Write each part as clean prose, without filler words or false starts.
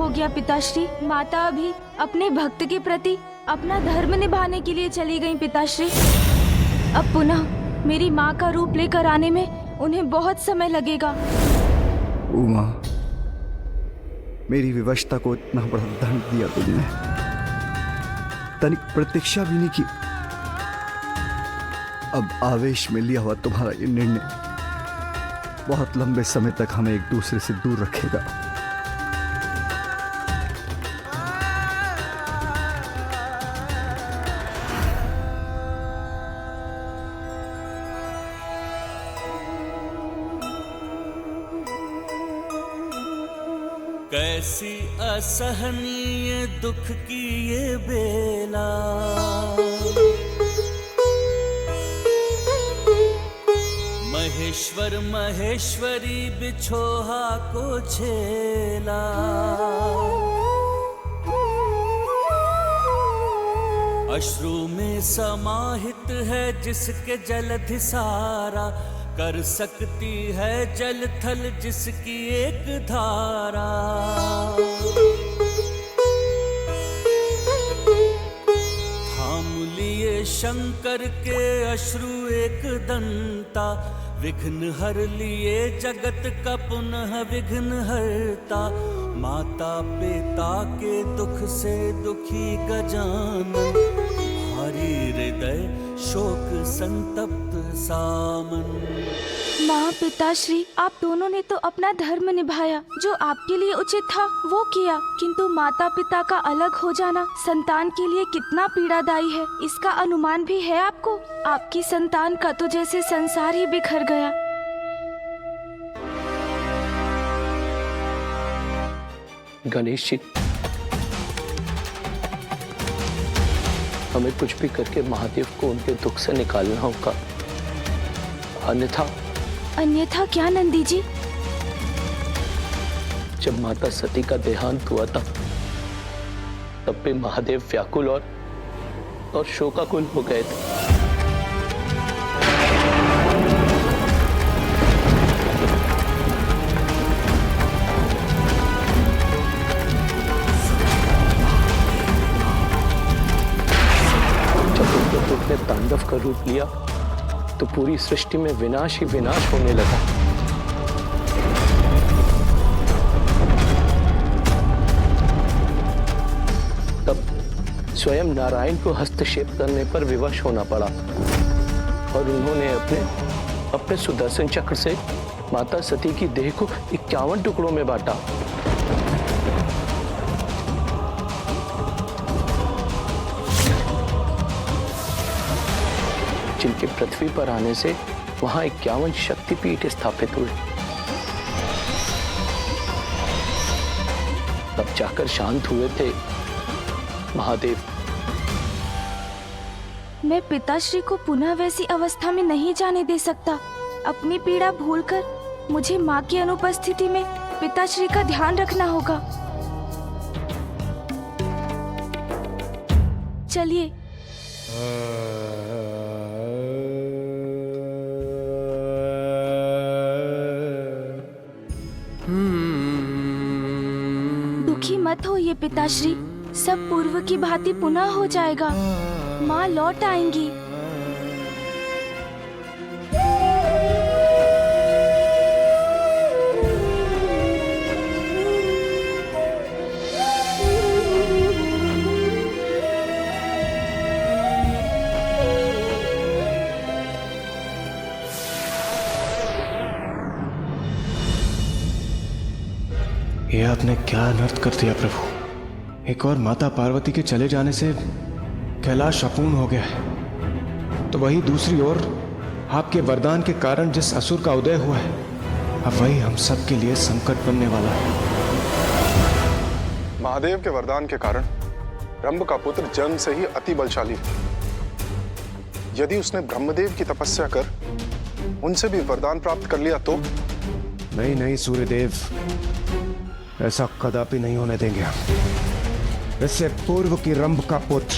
गया पिताश्री। माता अभी अपने भक्त के प्रति अपना धर्म निभाने के लिए चली गई पिताश्री। अब पुनः मेरी माँ का रूप लेकर आने में उन्हें बहुत समय लगेगा। उमा, मेरी विवशता को इतना बड़ा दंड दिया तुमने, तनिक प्रतीक्षा भी नहीं की। अब आवेश में लिया हुआ तुम्हारा ये निर्णय बहुत लंबे समय तक हमें एक दूसरे से दूर रखेगा। कैसी असहनीय दुख की ये बेला, महेश्वर महेश्वरी बिछोहा को झेला। अश्रु में समाहित है जिसके जलधि सारा, कर सकती है जल थल जिसकी एक धारा। थाम लिए शंकर के अश्रु एक दंता, विघ्न हर लिए जगत का पुनः विघ्न हरता। माता पिता के दुख से दुखी गजानन, हरि हृदय शोक संतप्त सामन। माँ पिताश्री, आप दोनों ने तो अपना धर्म निभाया, जो आपके लिए उचित था वो किया, किंतु माता पिता का अलग हो जाना संतान के लिए कितना पीड़ादायी है, इसका अनुमान भी है आपको। आपकी संतान का तो जैसे संसार ही बिखर गया। गणेश जी, हमें कुछ भी करके महादेव को उनके दुख से निकालना होगा, अन्यथा क्या नंदी जी? जब माता सती का देहांत हुआ था तब भी महादेव व्याकुल और शोकाकुल हो गए थे। जब उनके दुख ने तांडव का रूप लिया तो पूरी सृष्टि में विनाश ही विनाश होने लगा। तब स्वयं नारायण को हस्तक्षेप करने पर विवश होना पड़ा और उन्होंने अपने सुदर्शन चक्र से माता सती की देह को 51 टुकड़ों में बांटा। जिनके पृथ्वी पर आने से वहां 51 शक्तिपीठ स्थापित हुए। तब जाकर शांत हुए थे महादेव। मैं पिताश्री को पुनः वैसी अवस्था में नहीं जाने दे सकता। अपनी पीड़ा भूलकर मुझे माँ की अनुपस्थिति में पिताश्री का ध्यान रखना होगा। चलिए। दुखी मत होइए पिताश्री, सब पूर्व की भांति पुनः हो जाएगा। माँ लौट आएंगी। ये आपने क्या अनर्थ कर दिया प्रभु। एक और माता पार्वती के चले जाने से कैलाश अपूर्ण हो गया है, तो वही दूसरी ओर आपके वरदान के कारण जिस असुर का उदय हुआ है, अब वही हम सब के लिए संकट बनने वाला है। महादेव के वरदान के कारण ब्रह्म का पुत्र जन्म से ही अति बलशाली है। यदि उसने ब्रह्मदेव की तपस्या कर उनसे भी वरदान प्राप्त कर लिया तो? नहीं सूर्यदेव, ऐसा कदापि नहीं होने देंगे हम। इससे पूर्व की रंभ का पुत्र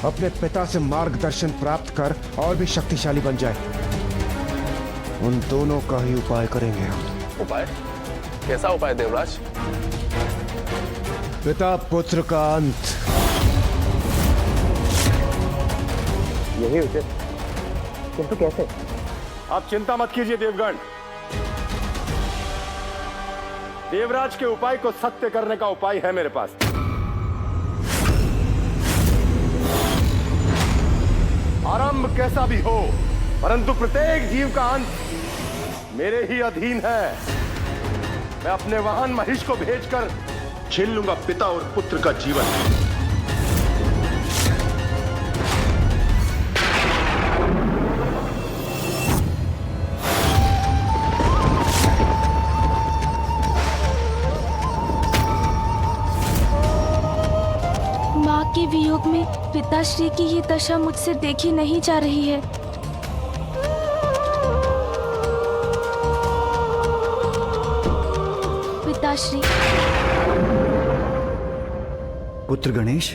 अपने पिता से मार्गदर्शन प्राप्त कर और भी शक्तिशाली बन जाए, उन दोनों का ही उपाय करेंगे हम। उपाय? कैसा उपाय देवराज? पिता पुत्र का अंत। यही उचित, किंतु कैसे? आप चिंता मत कीजिए देवगण। देवराज के उपाय को सत्य करने का उपाय है मेरे पास। आरंभ कैसा भी हो, परंतु प्रत्येक जीव का अंत मेरे ही अधीन है। मैं अपने वाहन महिष को भेजकर छीन लूंगा पिता और पुत्र का जीवन। माँ के वियोग में पिताश्री की ये दशा मुझसे देखी नहीं जा रही है। पिताश्री। पुत्र गणेश,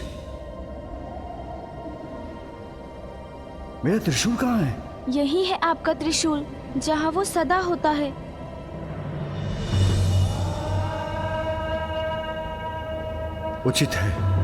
मेरा त्रिशूल कहाँ है? यही है आपका त्रिशूल, जहाँ वो सदा होता है। उचित है।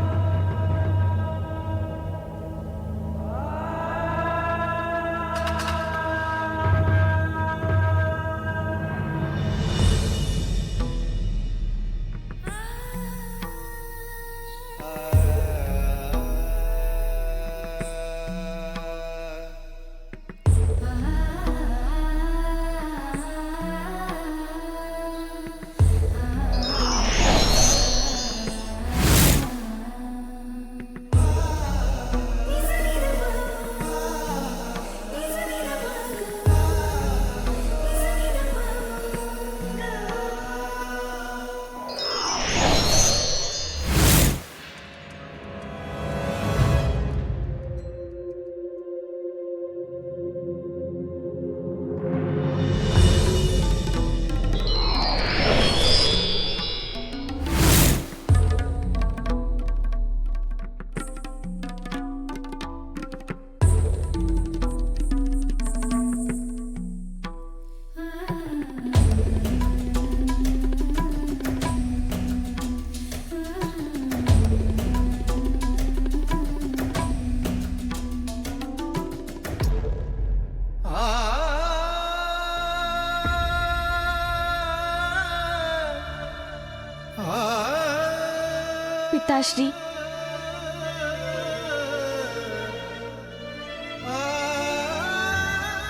पिताश्री,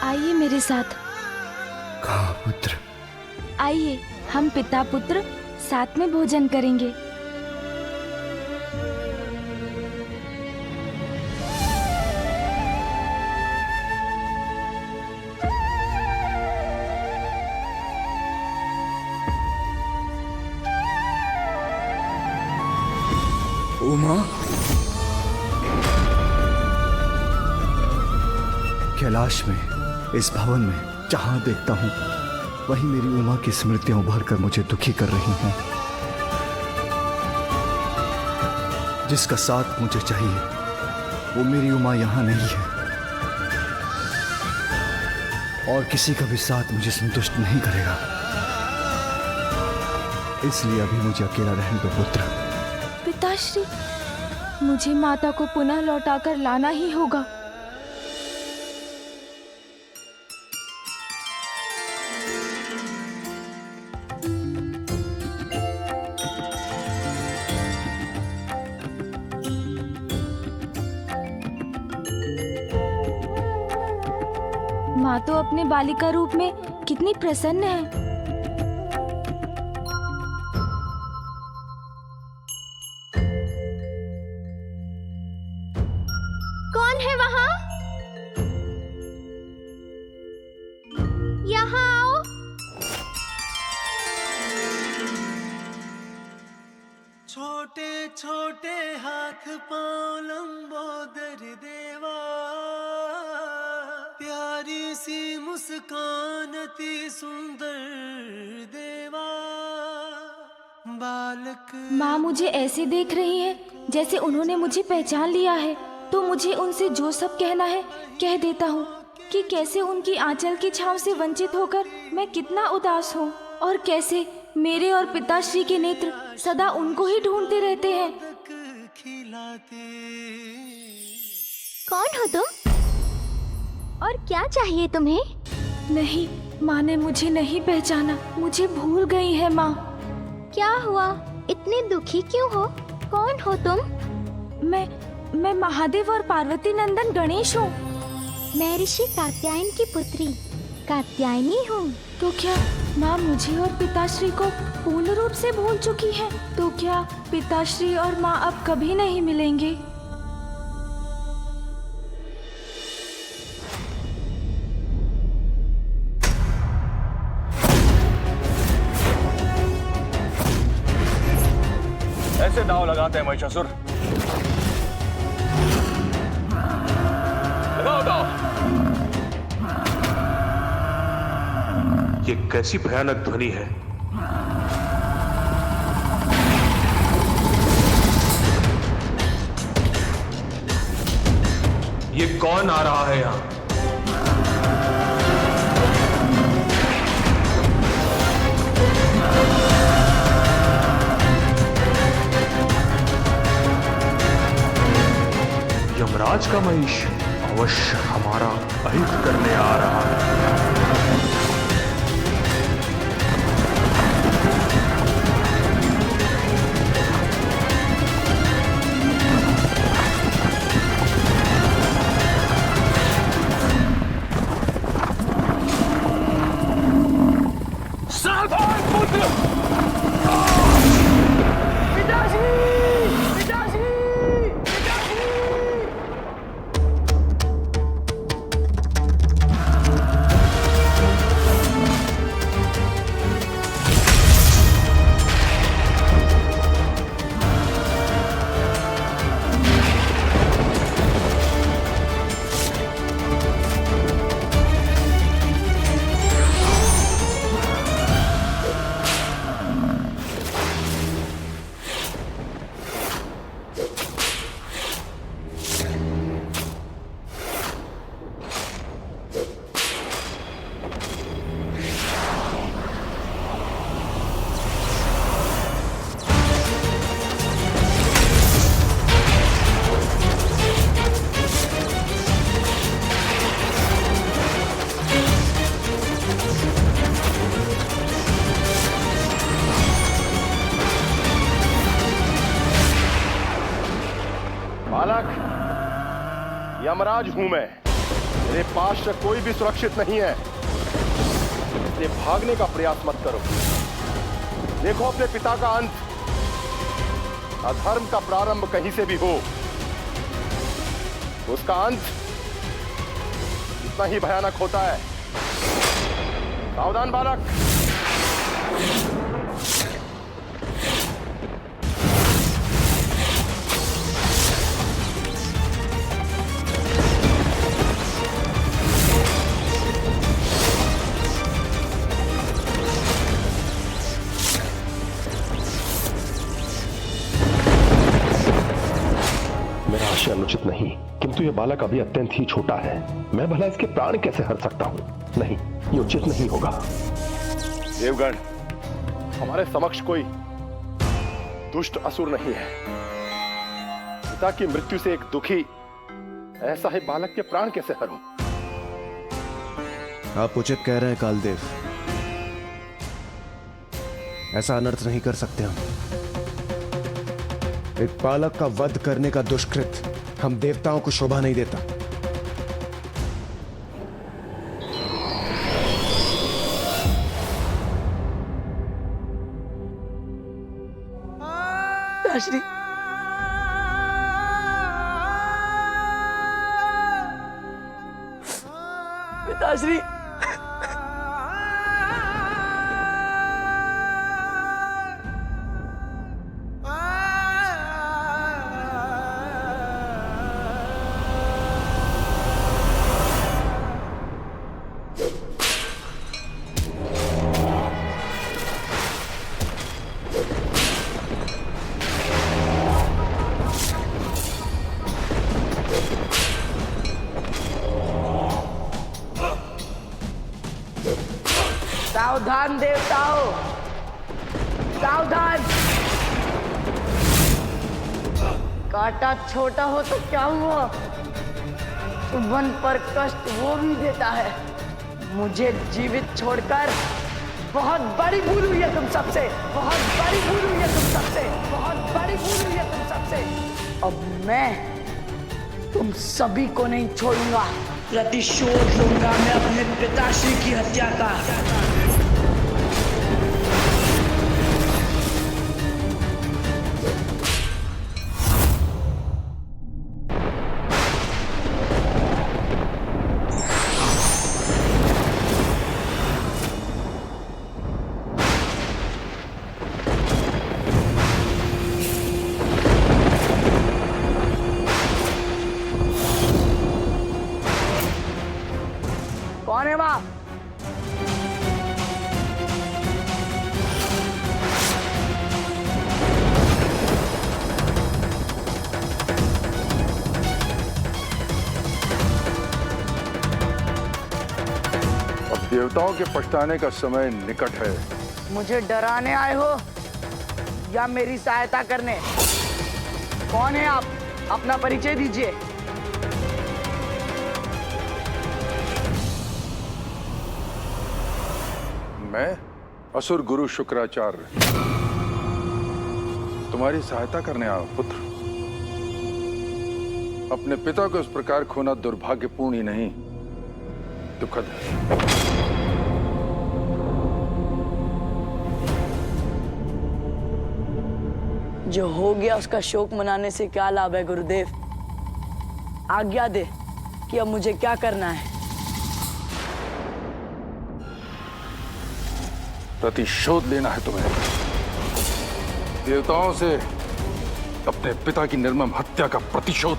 आइए मेरे साथ। कहाँ पुत्र? आइए, हम पिता पुत्र साथ में भोजन करेंगे। उमा, कैलाश में, इस भवन में जहां देखता हूं वहीं मेरी उमा की स्मृतियां उभर कर मुझे दुखी कर रही हैं। जिसका साथ मुझे चाहिए वो मेरी उमा यहां नहीं है, और किसी का भी साथ मुझे संतुष्ट नहीं करेगा। इसलिए अभी मुझे अकेला रहने दो पुत्र। पिताश्री, मुझे माता को पुनः लौटाकर लाना ही होगा। माँ तो अपने बालिका रूप में कितनी प्रसन्न है। कौन है वहाँ? यहाँ आओ। छोटे छोटे हाथ पाँव लंबोदर देवा, प्यारी सी मुस्कान अति सुंदर देवा, बालक। माँ मुझे ऐसे देख रही है जैसे उन्होंने मुझे पहचान लिया है, तो मुझे उनसे जो सब कहना है कह देता हूँ कि कैसे उनकी आंचल की छांव से वंचित होकर मैं कितना उदास हूँ, और कैसे मेरे और पिताश्री के नेत्र सदा उनको ही ढूंढते रहते हैं। खिलाते। कौन हो तुम और क्या चाहिए तुम्हें? नहीं, माँ ने मुझे नहीं पहचाना, मुझे भूल गई है माँ। क्या हुआ, इतने दुखी क्यों हो? कौन हो तुम? मैं महादेव और पार्वती नंदन गणेश हूँ। मैं ऋषि कात्यायन की पुत्री कात्यायनी हूँ। तो क्या माँ मुझे और पिताश्री को पूर्ण रूप से भूल चुकी है? तो क्या पिताश्री और माँ अब कभी नहीं मिलेंगे? ऐसे दाव लगाते हैं महिषासुर? लगाओ दाव। ये कैसी भयानक ध्वनि है? ये कौन आ रहा है यहां? यमराज का महिष अवश्य हमारा अहित करने आ रहा है। बालक, यमराज हूं मैं। मेरे पास से कोई भी सुरक्षित नहीं है, इसलिए भागने का प्रयास मत करो। देखो अपने पिता का अंत। अधर्म का प्रारंभ कहीं से भी हो, उसका अंत इतना ही भयानक होता है। सावधान बालक। मेरा आशय अनुचित नहीं, किंतु यह बालक अभी अत्यंत ही छोटा है। मैं भला इसके प्राण कैसे हर सकता हूं? नहीं, ये उचित नहीं होगा। देवगण, हमारे समक्ष कोई दुष्ट असुर नहीं है। पिता की मृत्यु से एक दुखी ऐसा ही बालक के प्राण कैसे हरूं? आप उचित कह रहे हैं कालदेव, ऐसा अनर्थ नहीं कर सकते हम। एक बालक का वध करने का दुष्कृत हम देवताओं को शोभा नहीं देता। पिताश्री, पिताश्री, सावधान देवताओं, सावधान। कांटा छोटा हो तो क्या हुआ, चुंबन पर कष्ट वो भी देता है। मुझे जीवित छोड़कर बहुत बड़ी भूल हुई है तुम सबसे, बहुत बड़ी भूल हुई है तुम सबसे, बहुत बड़ी भूल हुई है तुम सबसे। अब मैं तुम सभी को नहीं छोड़ूंगा। प्रतिशोध लूंगा मैं अपने पिताश्री की हत्या का। कौन है वहां? अब देवताओं के पछताने का समय निकट है। मुझे डराने आए हो या मेरी सहायता करने? कौन है आप? अपना परिचय दीजिए। मैं असुर गुरु शुक्राचार्य तुम्हारी सहायता करने आया हूं पुत्र। अपने पिता को इस प्रकार खोना दुर्भाग्यपूर्ण ही नहीं, दुखद है। जो हो गया उसका शोक मनाने से क्या लाभ है गुरुदेव? आज्ञा दे कि अब मुझे क्या करना है। प्रतिशोध लेना है तुम्हें, देवताओं से अपने पिता की निर्मम हत्या का प्रतिशोध।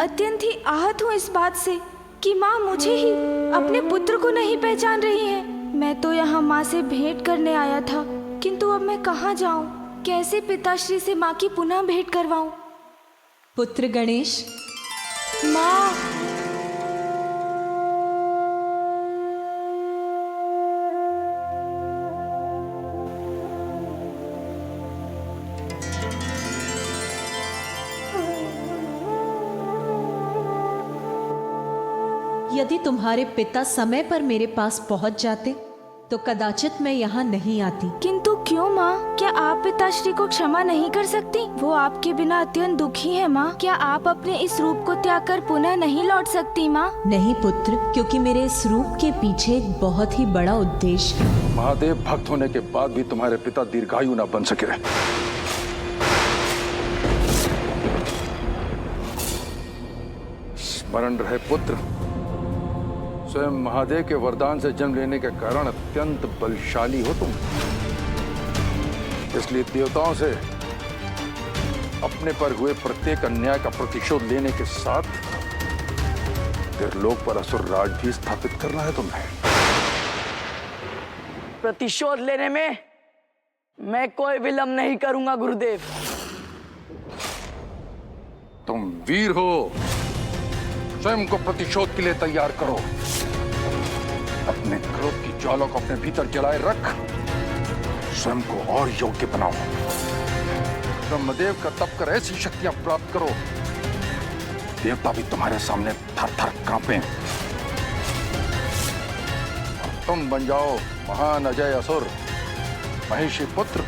अत्यंत ही आहत हूँ इस बात से कि माँ मुझे ही, अपने पुत्र को नहीं पहचान रही है। मैं तो यहाँ माँ से भेंट करने आया था, किंतु अब मैं कहाँ जाऊँ? कैसे पिताश्री से माँ की पुनः भेंट करवाऊँ? पुत्र गणेश। माँ। यदि तुम्हारे पिता समय पर मेरे पास पहुंच जाते तो कदाचित मैं यहाँ नहीं आती। किंतु क्यों माँ? क्या आप पिताश्री को क्षमा नहीं कर सकती? वो आपके बिना अत्यंत दुखी है माँ। क्या आप अपने इस रूप को त्याग कर पुनः नहीं लौट सकती माँ? नहीं पुत्र, क्योंकि मेरे इस रूप के पीछे एक बहुत ही बड़ा उद्देश्य है। महादेव भक्त होने के बाद भी तुम्हारे पिता दीर्घायु न बन सके। स्मरण रहे पुत्र, स्वयं महादेव के वरदान से जन्म लेने के कारण अत्यंत बलशाली हो तुम। इसलिए देवताओं से अपने पर हुए प्रत्येक अन्याय का प्रतिशोध लेने के साथ त्रिलोक पर असुर राज भी स्थापित करना है तुम्हें। प्रतिशोध लेने में मैं कोई विलंब नहीं करूंगा गुरुदेव। तुम वीर हो, स्वयं को प्रतिशोध के लिए तैयार करो। अपने क्रोध की ज्वाला को अपने भीतर जलाए रख, स्वयं को और योग्य बनाओ। ब्रह्मदेव का तप कर ऐसी शक्तियां प्राप्त करो, देवता भी तुम्हारे सामने थर थर कांपे। और तुम बन जाओ महान अजय असुर, महिषी पुत्र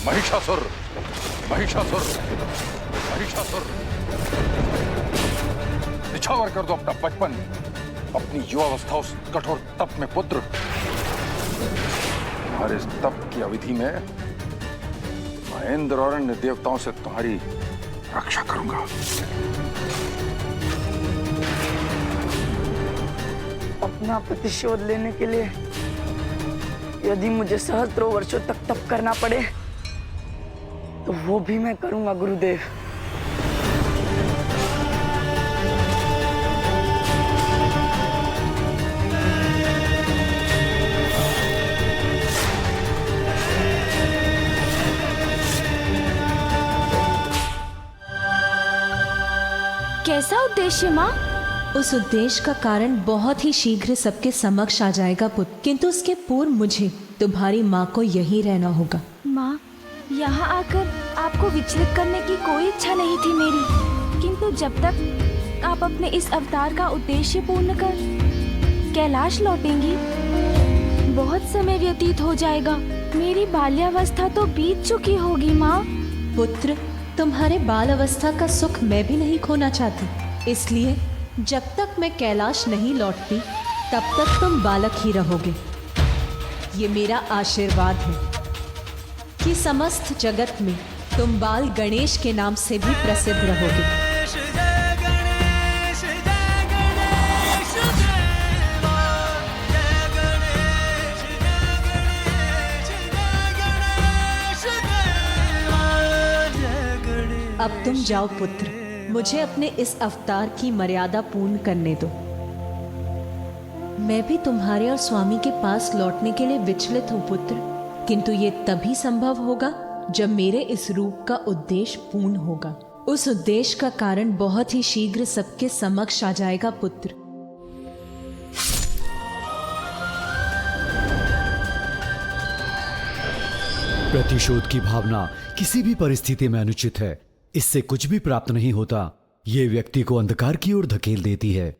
महिषासुर। महिषासुर, महिषासुर। निछावर कर दो अपना बचपन, अपनी युवावस्था उस कठोर तप में पुत्र। हमारे इस तप की अवधि में मैं इंद्र और अन्य देवताओं से तुम्हारी रक्षा करूंगा। अपना प्रतिशोध लेने के लिए यदि मुझे सहस्त्रों वर्षों तक तप करना पड़े तो वो भी मैं करूंगा गुरुदेव। कैसा उद्देश्य माँ? उस उद्देश्य का कारण बहुत ही शीघ्र सबके समक्ष आ जाएगा पुत्र, किंतु उसके पूर्व मुझे तुम्हारी माँ को यहीं रहना होगा। माँ, यहाँ आकर आपको विचलित करने की कोई इच्छा नहीं थी मेरी, किंतु जब तक आप अपने इस अवतार का उद्देश्य पूर्ण कर कैलाश लौटेंगी, बहुत समय व्यतीत हो जाएगा। मेरी बाल्यावस्था तो बीत चुकी होगी माँ। पुत्र, तुम्हारे बाल अवस्था का सुख मैं भी नहीं खोना चाहती, इसलिए जब तक मैं कैलाश नहीं लौटती तब तक तुम बालक ही रहोगे। ये मेरा आशीर्वाद है कि समस्त जगत में तुम बाल गणेश के नाम से भी प्रसिद्ध रहोगे। अब तुम जाओ पुत्र, मुझे अपने इस अवतार की मर्यादा पूर्ण करने दो। मैं भी तुम्हारे और स्वामी के पास लौटने के लिए विचलित हूँ पुत्र, किंतु ये तभी संभव होगा जब मेरे इस रूप का उद्देश्य पूर्ण होगा। उस उद्देश्य का कारण बहुत ही शीघ्र सबके समक्ष आ जाएगा पुत्र। प्रतिशोध की भावना किसी भी परिस्थिति में अनुचित है। इससे कुछ भी प्राप्त नहीं होता। ये व्यक्ति को अंधकार की ओर धकेल देती है।